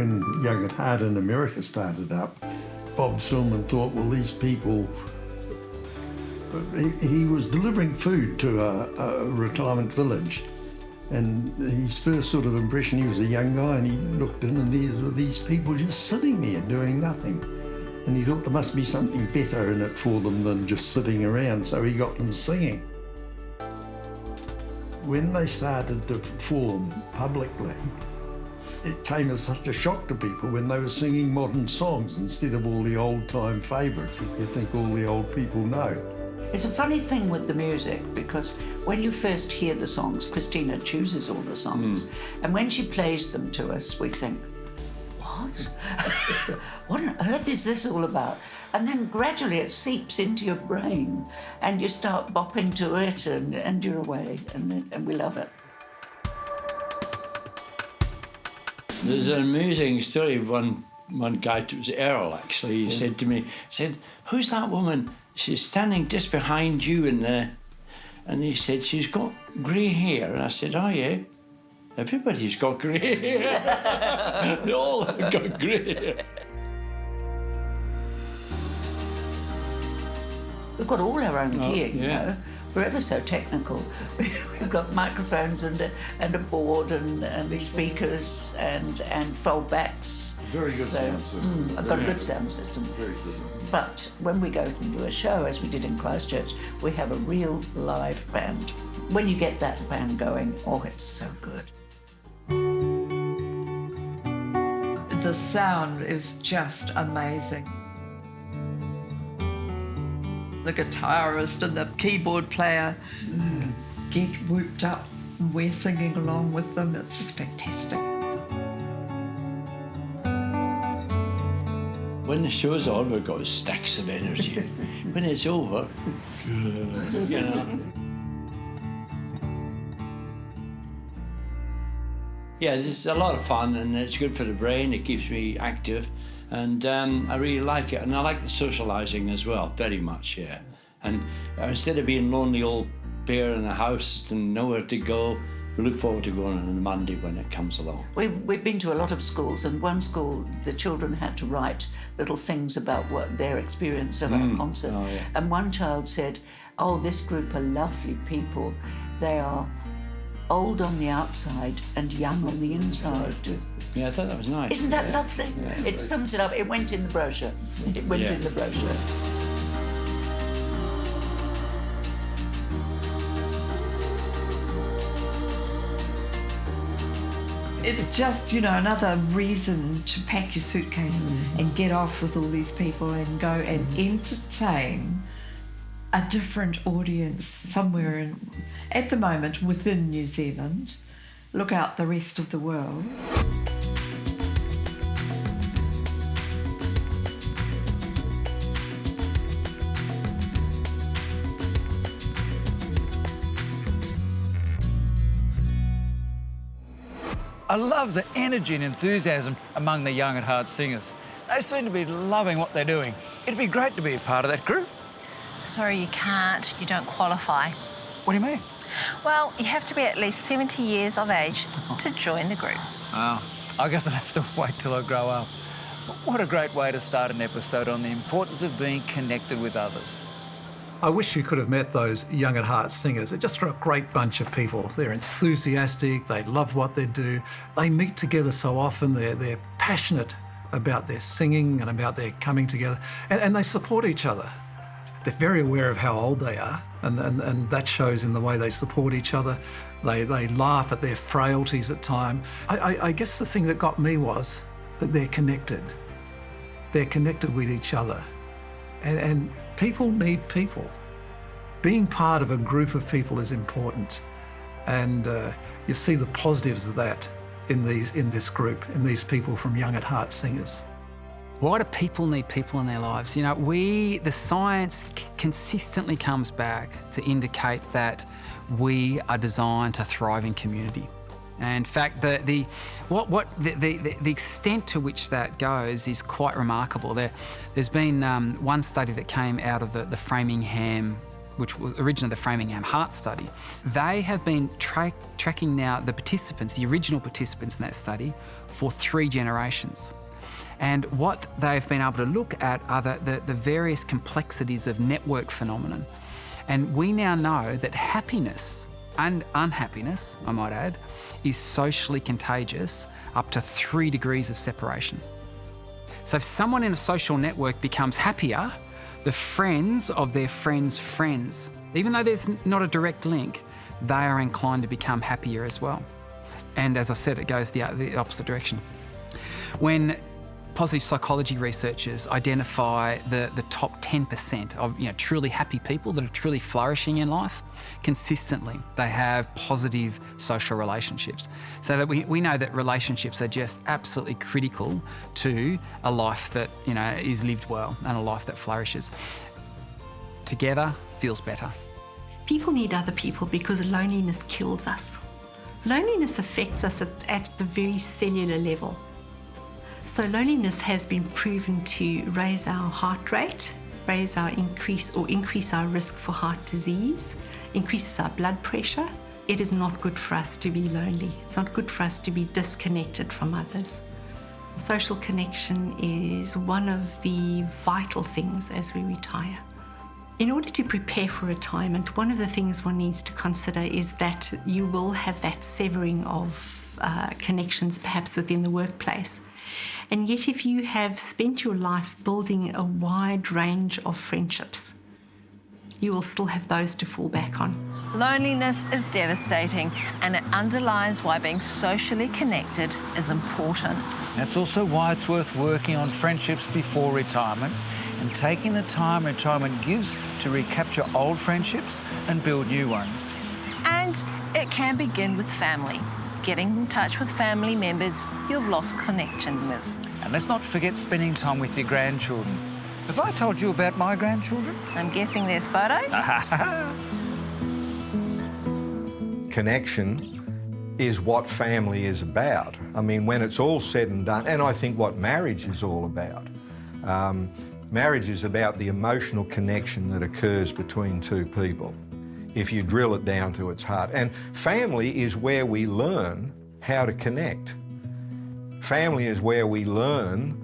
when Young at Heart in America started up, Bob Silman thought, well, these people... He was delivering food to a retirement village, and his first sort of impression, he was a young guy, and he looked in and there were these people just sitting there doing nothing. And he thought there must be something better in it for them than just sitting around, so he got them singing. When they started to perform publicly, it came as such a shock to people when they were singing modern songs instead of all the old-time favourites that they think all the old people know. It's a funny thing with the music, because when you first hear the songs, Christina chooses all the songs, and when she plays them to us, we think, what? What on earth is this all about? And then gradually it seeps into your brain, and you start bopping to it, and you're away, and we love it. There's an amusing story of one guy, it was Earl actually, he said to me, who's that woman? She's standing just behind you in there. And he said, she's got grey hair. And I said, oh yeah, everybody's got grey hair. They all have got grey hair. We've got all our own gear, you know. We're ever so technical. We've got microphones and a board and speakers and foldbacks. Very good sound system. I've got a good sound system. Very good. But when we go and do a show, as we did in Christchurch, we have a real live band. When you get that band going, oh, it's so good. The sound is just amazing. The guitarist and the keyboard player get whooped up and we're singing along with them. It's just fantastic. When the show's on, we've got stacks of energy. When it's over, you know. Yeah, it's a lot of fun and it's good for the brain. It keeps me active, and I really like it. And I like the socialising as well, very much, yeah. And instead of being lonely old bear in a house and nowhere to go, we look forward to going on a Monday when it comes along. We've been to a lot of schools, and one school, the children had to write little things about what their experience of our concert. Oh, yeah. And one child said, oh, this group are lovely people. They are old on the outside and young on the inside. Yeah, I thought that was nice. Isn't that lovely? Yeah. It sums it up. It went in the brochure. It went in the brochure. It's just, you know, another reason to pack your suitcase and get off with all these people and go and entertain a different audience somewhere at the moment within New Zealand. Look out the rest of the world. I love the energy and enthusiasm among the young at heart singers. They seem to be loving what they're doing. It'd be great to be a part of that group. Sorry, you can't. You don't qualify. What do you mean? Well, you have to be at least 70 years of age to join the group. Oh, I guess I'll have to wait till I grow up. What a great way to start an episode on the importance of being connected with others. I wish you could have met those young at heart singers. They're just a great bunch of people. They're enthusiastic, they love what they do. They meet together so often, they're passionate about their singing and about their coming together, and they support each other. They're very aware of how old they are, and that shows in the way they support each other. They laugh at their frailties at times. I guess the thing that got me was that they're connected. They're connected with each other. And people need people. Being part of a group of people is important. And you see the positives of that in this group, in these people from Young at Heart singers. Why do people need people in their lives? You know, the science consistently comes back to indicate that we are designed to thrive in community. And in fact, the extent to which that goes is quite remarkable. There's been one study that came out of the Framingham which was originally the Framingham Heart Study, they have been tracking now the participants, the original participants in that study, for 3 generations. And what they've been able to look at are the various complexities of network phenomenon. And we now know that happiness and unhappiness, I might add, is socially contagious up to 3 degrees of separation. So if someone in a social network becomes happier, the friends of their friends' friends, even though there's not a direct link, they are inclined to become happier as well. And as I said, it goes the opposite direction. When positive psychology researchers identify the top 10% of truly happy people that are truly flourishing in life, consistently they have positive social relationships. So that we know that relationships are just absolutely critical to a life that is lived well and a life that flourishes. Together feels better. People need other people because loneliness kills us. Loneliness affects us at the very cellular level. So loneliness has been proven to raise our heart rate, increase our risk for heart disease, increases our blood pressure. It is not good for us to be lonely. It's not good for us to be disconnected from others. Social connection is one of the vital things as we retire. In order to prepare for retirement, one of the things one needs to consider is that you will have that severing of connections perhaps within the workplace. And yet if you have spent your life building a wide range of friendships, you will still have those to fall back on. Loneliness is devastating, and it underlines why being socially connected is important. That's also why it's worth working on friendships before retirement and taking the time retirement gives to recapture old friendships and build new ones. And it can begin with family, getting in touch with family members you've lost connection with. And let's not forget spending time with your grandchildren. Have I told you about my grandchildren? I'm guessing there's photos? Connection is what family is about. I mean, when it's all said and done, and I think what marriage is all about. Marriage is about the emotional connection that occurs between two people, if you drill it down to its heart. And family is where we learn how to connect. Family is where we learn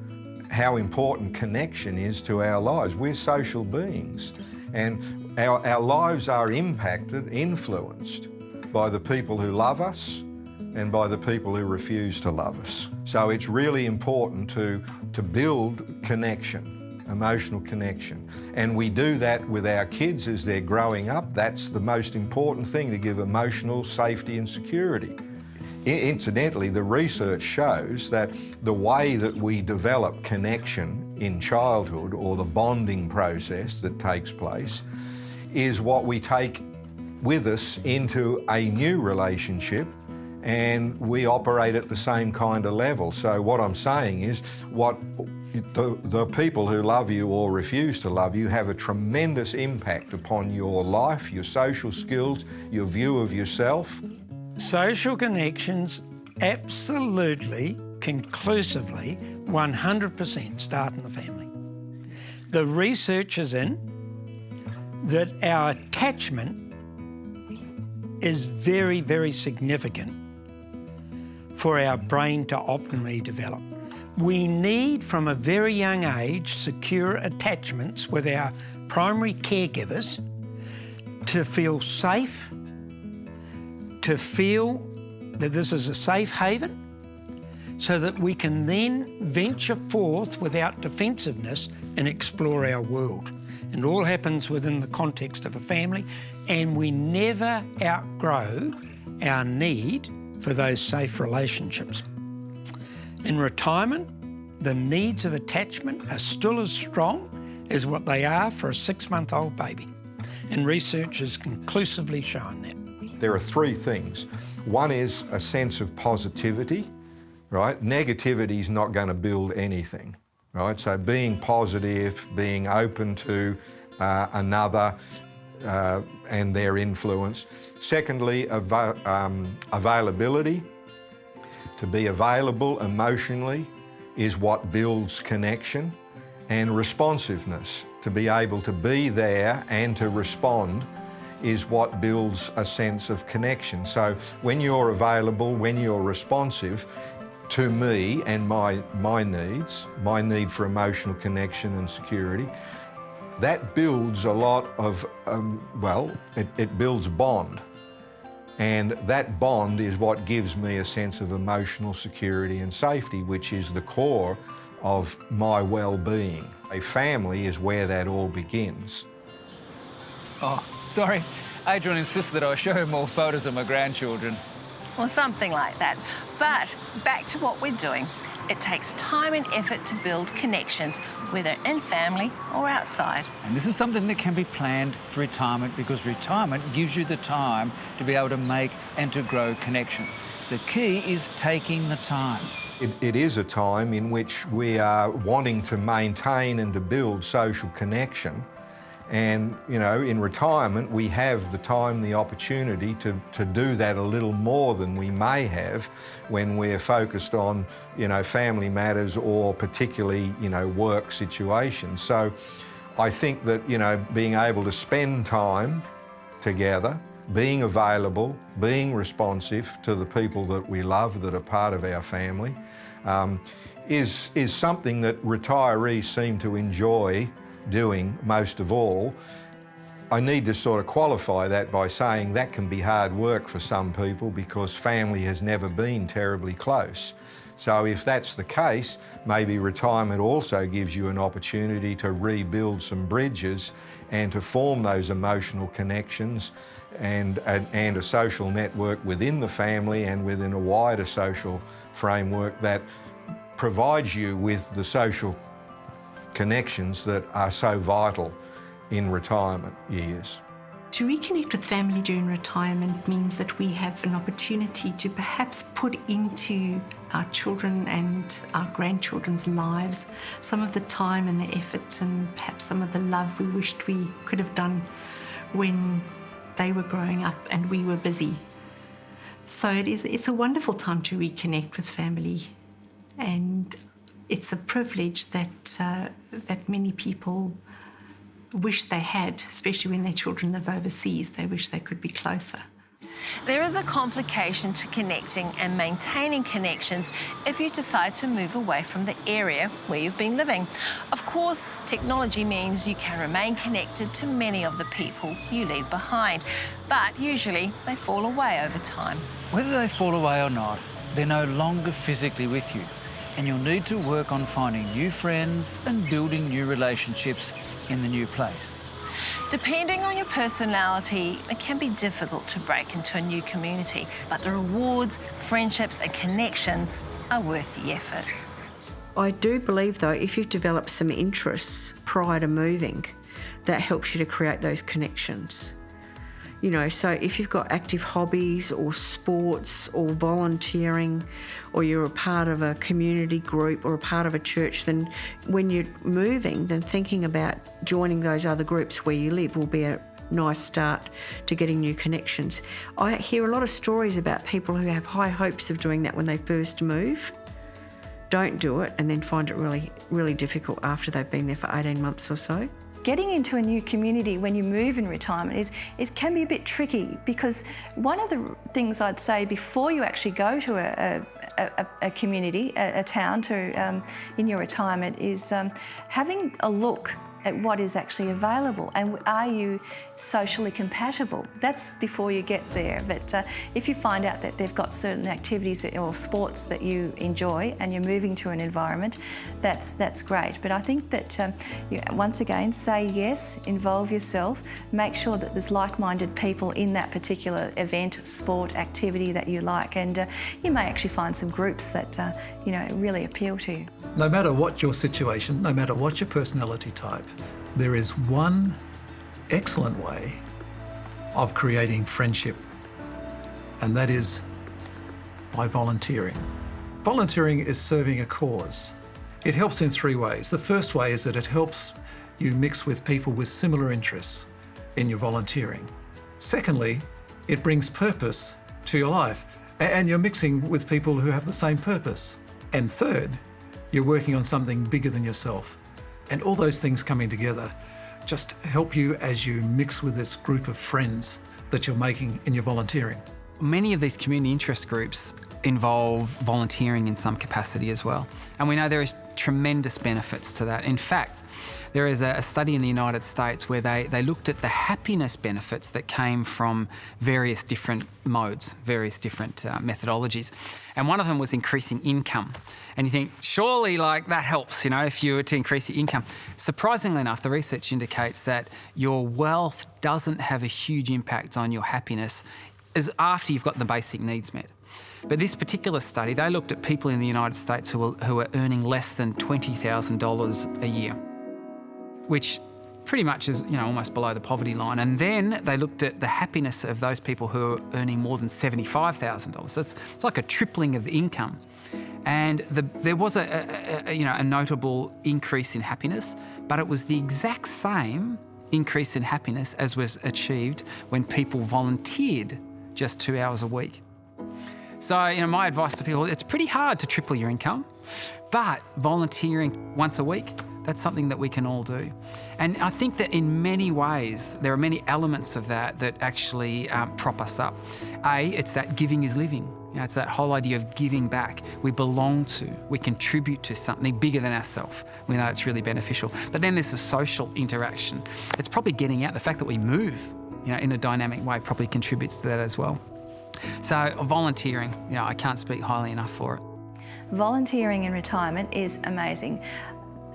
how important connection is to our lives. We're social beings, and our lives are impacted, influenced by the people who love us and by the people who refuse to love us. So it's really important to build connection, emotional connection. And we do that with our kids as they're growing up. That's the most important thing, to give emotional safety and security. Incidentally, the research shows that the way that we develop connection in childhood, or the bonding process that takes place, is what we take with us into a new relationship, and we operate at the same kind of level. So what I'm saying is, the people who love you or refuse to love you have a tremendous impact upon your life, your social skills, your view of yourself. Social connections absolutely, conclusively, 100% start in the family. The research is in that our attachment is very, very significant for our brain to optimally develop. We need, from a very young age, secure attachments with our primary caregivers to feel safe, to feel that this is a safe haven, so that we can then venture forth without defensiveness and explore our world. And all happens within the context of a family, and we never outgrow our need for those safe relationships. In retirement, the needs of attachment are still as strong as what they are for a 6-month-old baby. And research has conclusively shown that. There are 3 things. One is a sense of positivity, right? Negativity is not going to build anything, right? So being positive, being open to another and their influence. Secondly, availability. To be available emotionally is what builds connection. And responsiveness, to be able to be there and to respond is what builds a sense of connection. So when you're available, when you're responsive to me and my needs, my need for emotional connection and security, that builds a lot of, it builds bond. And that bond is what gives me a sense of emotional security and safety, which is the core of my well-being. A family is where that all begins. Oh, sorry. Adrielle insists that I show more photos of my grandchildren. Or something like that. But back to what we're doing. It takes time and effort to build connections, whether in family or outside. And this is something that can be planned for retirement, because retirement gives you the time to be able to make and to grow connections. The key is taking the time. It is a time in which we are wanting to maintain and to build social connection. And, you know, in retirement, we have the time, the opportunity to do that a little more than we may have when we're focused on, you know, family matters or particularly, you know, work situations. So I think that, you know, being able to spend time together, being available, being responsive to the people that we love that are part of our family, is something that retirees seem to enjoy doing most of all. I need to sort of qualify that by saying that can be hard work for some people because family has never been terribly close. So if that's the case, maybe retirement also gives you an opportunity to rebuild some bridges and to form those emotional connections and a social network within the family and within a wider social framework that provides you with the social connections that are so vital in retirement years. To reconnect with family during retirement means that we have an opportunity to perhaps put into our children and our grandchildren's lives some of the time and the effort and perhaps some of the love we wished we could have done when they were growing up and we were busy. So it's a wonderful time to reconnect with family, and it's a privilege that many people wish they had, especially when their children live overseas. They wish they could be closer. There is a complication to connecting and maintaining connections if you decide to move away from the area where you've been living. Of course, technology means you can remain connected to many of the people you leave behind, but usually they fall away over time. Whether they fall away or not, they're no longer physically with you, and you'll need to work on finding new friends and building new relationships in the new place. Depending on your personality, it can be difficult to break into a new community, but the rewards, friendships and connections are worth the effort. I do believe, though, if you've developed some interests prior to moving, that helps you to create those connections. You know, so if you've got active hobbies or sports or volunteering, or you're a part of a community group or a part of a church, then when you're moving, then thinking about joining those other groups where you live will be a nice start to getting new connections. I hear a lot of stories about people who have high hopes of doing that when they first move, don't do it, and then find it really, really difficult after they've been there for 18 months or so. Getting into a new community when you move in retirement can be a bit tricky, because one of the things I'd say before you actually go to a community, a town in your retirement, is having a look at what is actually available and are you socially compatible. That's before you get there. But if you find out that they've got certain activities or sports that you enjoy and you're moving to an environment, that's great. But I think that once again, say yes, involve yourself, make sure that there's like-minded people in that particular event, sport, activity that you like, and you may actually find some groups that really appeal to you. No matter what your situation, no matter what your personality type, there is one excellent way of creating friendship, and that is by volunteering. Volunteering is serving a cause. It helps in three ways. The first way is that it helps you mix with people with similar interests in your volunteering. Secondly, it brings purpose to your life, and you're mixing with people who have the same purpose. And third, you're working on something bigger than yourself. And all those things coming together just help you as you mix with this group of friends that you're making in your volunteering? Many of these community interest groups involve volunteering in some capacity as well. And we know there is tremendous benefits to that. In fact, there is a study in the United States where they looked at the happiness benefits that came from various different modes, various different methodologies. And one of them was increasing income. And you think, surely like that helps, you know, if you were to increase your income. Surprisingly enough, the research indicates that your wealth doesn't have a huge impact on your happiness as after you've got the basic needs met. But this particular study, they looked at people in the United States who were earning less than $20,000 a year, which pretty much is, you know, almost below the poverty line. And then they looked at the happiness of those people who are earning more than $75,000. So it's like a tripling of the income. And there was a notable increase in happiness, but it was the exact same increase in happiness as was achieved when people volunteered just 2 hours a week. So, you know, my advice to people, it's pretty hard to triple your income, but volunteering once a week, that's something that we can all do. And I think that in many ways, there are many elements of that actually prop us up. It's that giving is living. You know, it's that whole idea of giving back. We belong to, we contribute to something bigger than ourselves. We know it's really beneficial. But then there's the social interaction. It's probably getting out. The fact that we move, you know, in a dynamic way probably contributes to that as well. So volunteering, you know, I can't speak highly enough for it. Volunteering in retirement is amazing.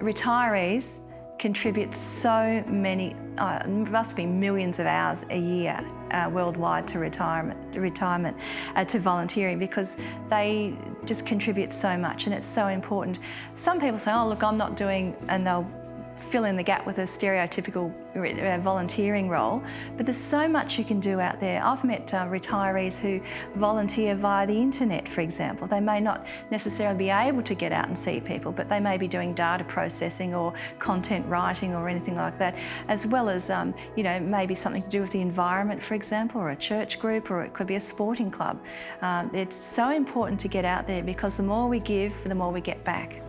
Retirees contribute so many, must be millions of hours a year worldwide to to volunteering, because they just contribute so much and it's so important. Some people say, oh look, I'm not doing, and they'll fill in the gap with a stereotypical volunteering role, but there's so much you can do out there. I've met retirees who volunteer via the internet, for example. They may not necessarily be able to get out and see people, but they may be doing data processing or content writing or anything like that, as well as you know, maybe something to do with the environment, for example, or a church group, or it could be a sporting club. It's so important to get out there, because the more we give, the more we get back.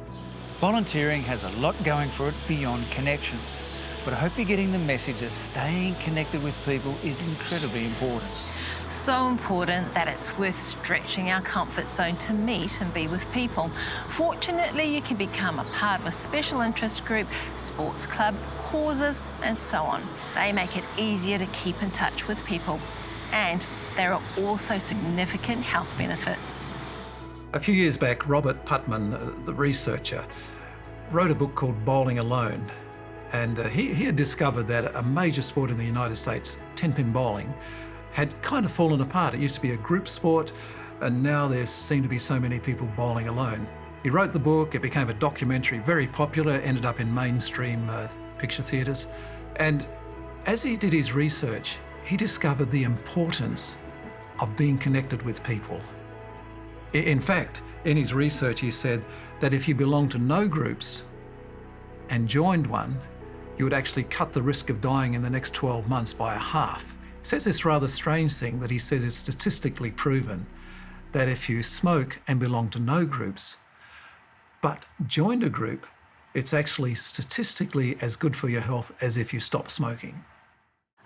Volunteering has a lot going for it beyond connections, but I hope you're getting the message that staying connected with people is incredibly important. So important that it's worth stretching our comfort zone to meet and be with people. Fortunately, you can become a part of a special interest group, sports club, causes, and so on. They make it easier to keep in touch with people, and there are also significant health benefits. A few years back, Robert Putman, the researcher, wrote a book called Bowling Alone. And he had discovered that a major sport in the United States, 10-pin bowling, had kind of fallen apart. It used to be a group sport, and now there seem to be so many people bowling alone. He wrote the book, it became a documentary, very popular, ended up in mainstream picture theatres. And as he did his research, he discovered the importance of being connected with people. In fact, in his research, he said that if you belonged to no groups and joined one, you would actually cut the risk of dying in the next 12 months by a half. He says this rather strange thing that he says is statistically proven, that if you smoke and belong to no groups, but joined a group, it's actually statistically as good for your health as if you stop smoking.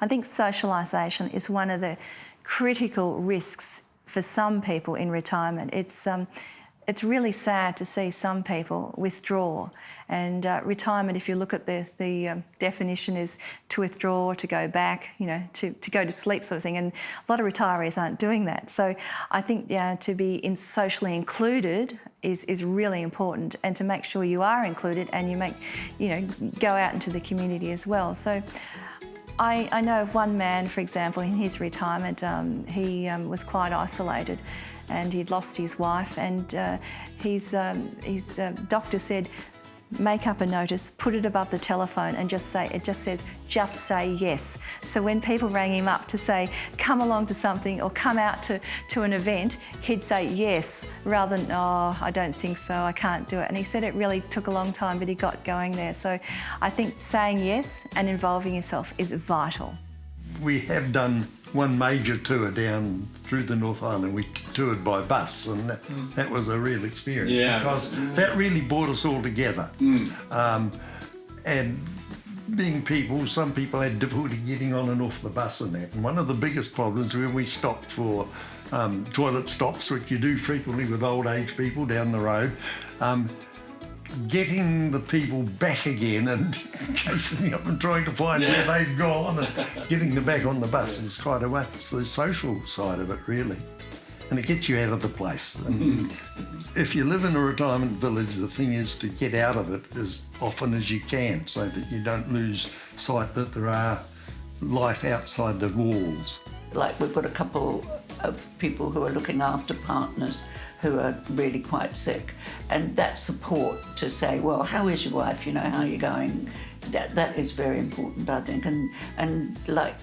I think socialisation is one of the critical risks for some people in retirement. It's really sad to see some people withdraw. And retirement, if you look at the definition, is to withdraw, to go back, you know, to go to sleep sort of thing. And a lot of retirees aren't doing that. So I think to be socially included is really important, and to make sure you are included and you go out into the community as well. So I know of one man, for example, in his retirement, he was quite isolated, and he'd lost his wife, and his doctor said, make up a notice, put it above the telephone, and just say yes. So when people rang him up to say, come along to something or come out to an event, he'd say yes, rather than, oh, I don't think so, I can't do it. And he said it really took a long time, but he got going there. So I think saying yes and involving yourself is vital. We have done one major tour down through the North Island. We toured by bus, and that was a real experience, because that really brought us all together. And being people, some people had difficulty getting on and off the bus and that. And one of the biggest problems when we stopped for toilet stops, which you do frequently with old age people down the road, getting the people back again and chasing them and trying to find where they've gone and getting them back on the bus is quite a way. It's the social side of it, really. And it gets you out of the place. And if you live in a retirement village, the thing is to get out of it as often as you can so that you don't lose sight that there are life outside the walls. Like we've got a couple of people who are looking after partners who are really quite sick, and that support to say, well, how is your wife, you know, how are you going, that is very important, I think, and like,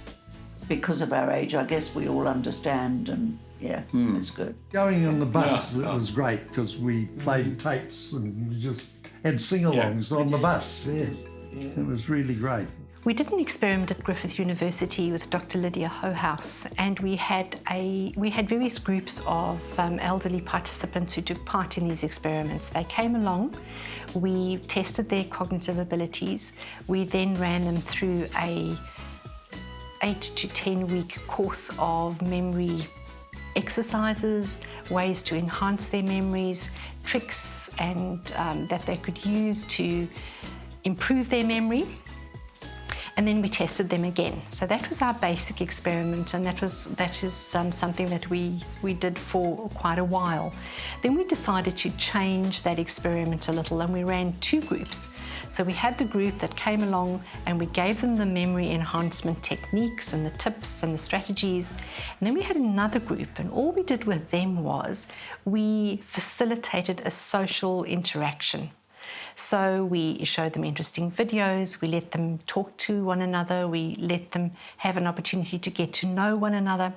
because of our age, I guess we all understand, and it's good. Going on the bus, it was great because we played tapes and we just had sing-alongs on the bus. It was really great. We did an experiment at Griffith University with Dr. Lydia Hohouse, and we had various groups of elderly participants who took part in these experiments. They came along, we tested their cognitive abilities, we then ran them through a 8 to 10 week course of memory exercises, ways to enhance their memories, tricks and that they could use to improve their memory. And then we tested them again. So that was our basic experiment, and that is something that we did for quite a while. Then we decided to change that experiment a little, and we ran 2 groups. So we had the group that came along and we gave them the memory enhancement techniques and the tips and the strategies. And then we had another group, and all we did with them was we facilitated a social interaction. So we showed them interesting videos, we let them talk to one another, we let them have an opportunity to get to know one another.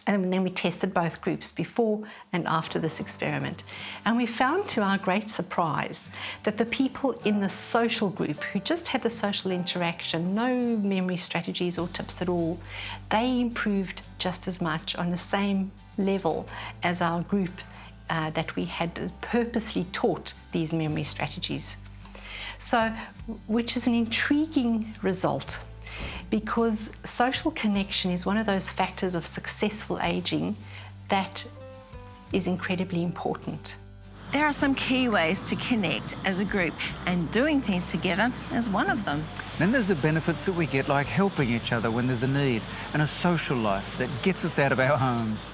And then we tested both groups before and after this experiment. And we found, to our great surprise, that the people in the social group who just had the social interaction, no memory strategies or tips at all, they improved just as much on the same level as our group that we had purposely taught these memory strategies. So, which is an intriguing result, because social connection is one of those factors of successful aging that is incredibly important. There are some key ways to connect as a group, and doing things together is one of them. Then there's the benefits that we get, like helping each other when there's a need, and a social life that gets us out of our homes.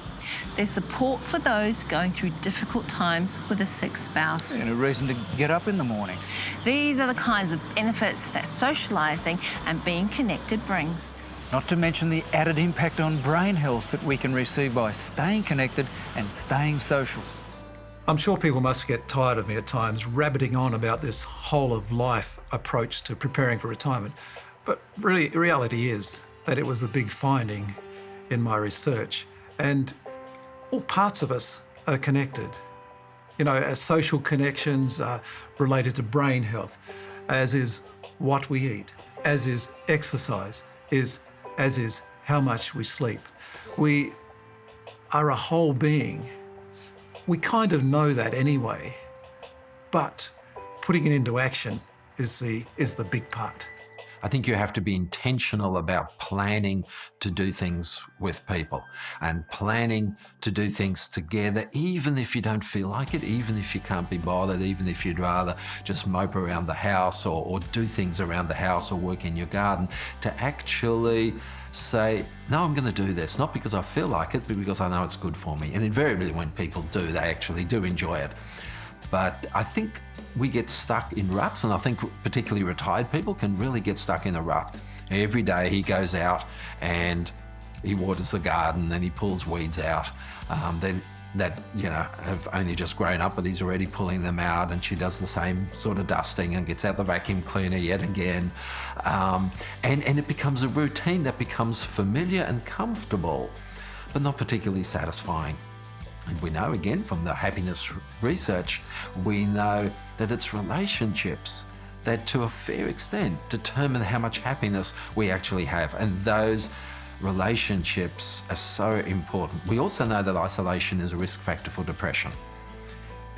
There's support for those going through difficult times with a sick spouse. And a reason to get up in the morning. These are the kinds of benefits that socialising and being connected brings. Not to mention the added impact on brain health that we can receive by staying connected and staying social. I'm sure people must get tired of me at times rabbiting on about this whole of life approach to preparing for retirement. But really, the reality is that it was a big finding in my research. And all parts of us are connected. You know, as social connections are related to brain health, as is what we eat, as is exercise, as is how much we sleep. We are a whole being. We kind of know that anyway, but putting it into action is the big part. I think you have to be intentional about planning to do things with people and planning to do things together, even if you don't feel like it, even if you can't be bothered, even if you'd rather just mope around the house or do things around the house or work in your garden, to actually say, no, I'm going to do this, not because I feel like it, but because I know it's good for me. And invariably when people do, they actually do enjoy it. But I think we get stuck in ruts, and I think particularly retired people can really get stuck in a rut. Every day he goes out and he waters the garden, then he pulls weeds out. Then that, have only just grown up, but he's already pulling them out, and she does the same sort of dusting and gets out the vacuum cleaner yet again. And it becomes a routine that becomes familiar and comfortable, but not particularly satisfying. And we know, again, from the happiness research, we know that it's relationships that to a fair extent determine how much happiness we actually have. And those relationships are so important. We also know that isolation is a risk factor for depression.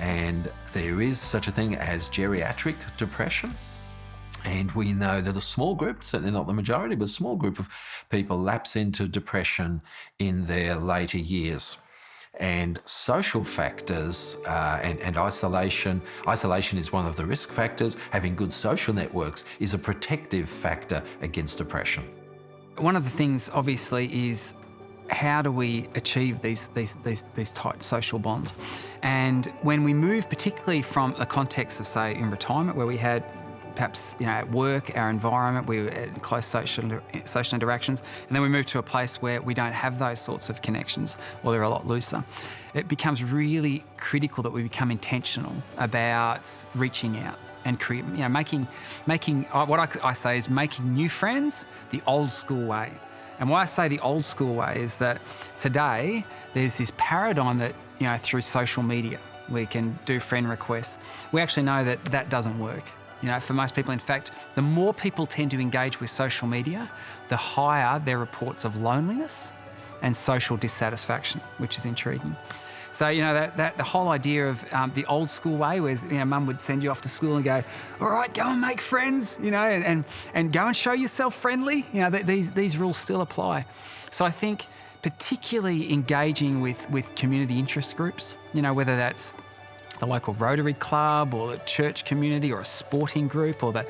And there is such a thing as geriatric depression. And we know that a small group, certainly not the majority, but a small group of people lapse into depression in their later years. And social factors and isolation is one of the risk factors. Having good social networks is a protective factor against depression. One of the things, obviously, is how do we achieve these tight social bonds? And when we move, particularly from the context of, say, in retirement, where we had perhaps, at work, our environment, we were in close social interactions, and then we move to a place where we don't have those sorts of connections, or they're a lot looser. It becomes really critical that we become intentional about reaching out and making what I say is making new friends the old school way. And why I say the old school way is that today there's this paradigm that, through social media, we can do friend requests. We actually know that that doesn't work. For most people, in fact, the more people tend to engage with social media, the higher their reports of loneliness and social dissatisfaction, which is intriguing. So, that the whole idea of the old school way, where mum would send you off to school and go, all right, go and make friends, and go and show yourself friendly. These rules still apply. So I think particularly engaging with community interest groups, whether that's the local Rotary Club or the church community or a sporting group or the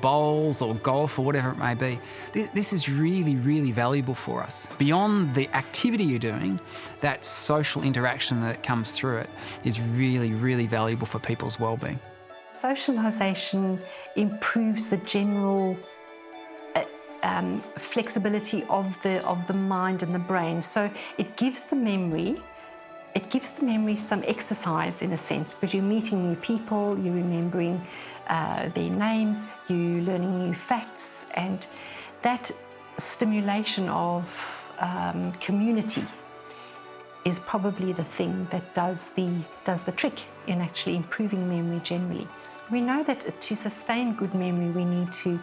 bowls or golf or whatever it may be. This is really, really valuable for us. Beyond the activity you're doing, that social interaction that comes through it is really, really valuable for people's well-being. Socialisation improves the general flexibility of the mind and the brain. So it gives the memory some exercise in a sense, but you're meeting new people, you're remembering their names, you're learning new facts, and that stimulation of community is probably the thing that does the trick in actually improving memory generally. We know that to sustain good memory, we need to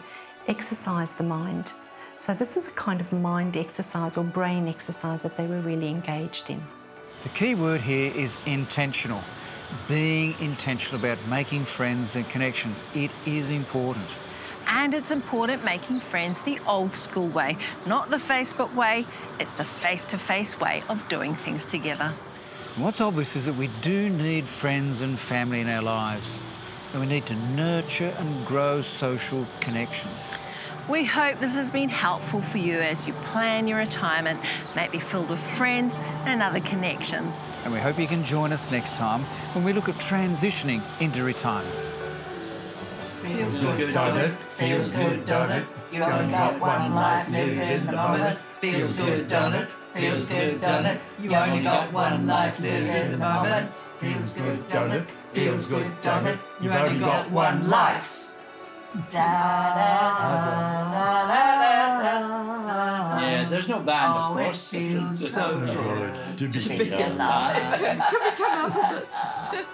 exercise the mind. So this is a kind of mind exercise or brain exercise that they were really engaged in. The key word here is intentional. Being intentional about making friends and connections. It is important. And it's important making friends the old school way, not the Facebook way. It's the face-to-face way of doing things together. And what's obvious is that we do need friends and family in our lives, and we need to nurture and grow social connections. We hope this has been helpful for you as you plan your retirement, may be filled with friends and other connections. And we hope you can join us next time when we look at transitioning into retirement. Feels good, don't it? Feels good, don't it? You only got one life, live it in the moment. Feels good, don't it? Feels good, don't it? You only got one life, live it in the moment. Feels good, don't it? Feels good, don't it? You've only got one life. Yeah, there's no band, of course. It feels so good To be alive. Can we come up with it?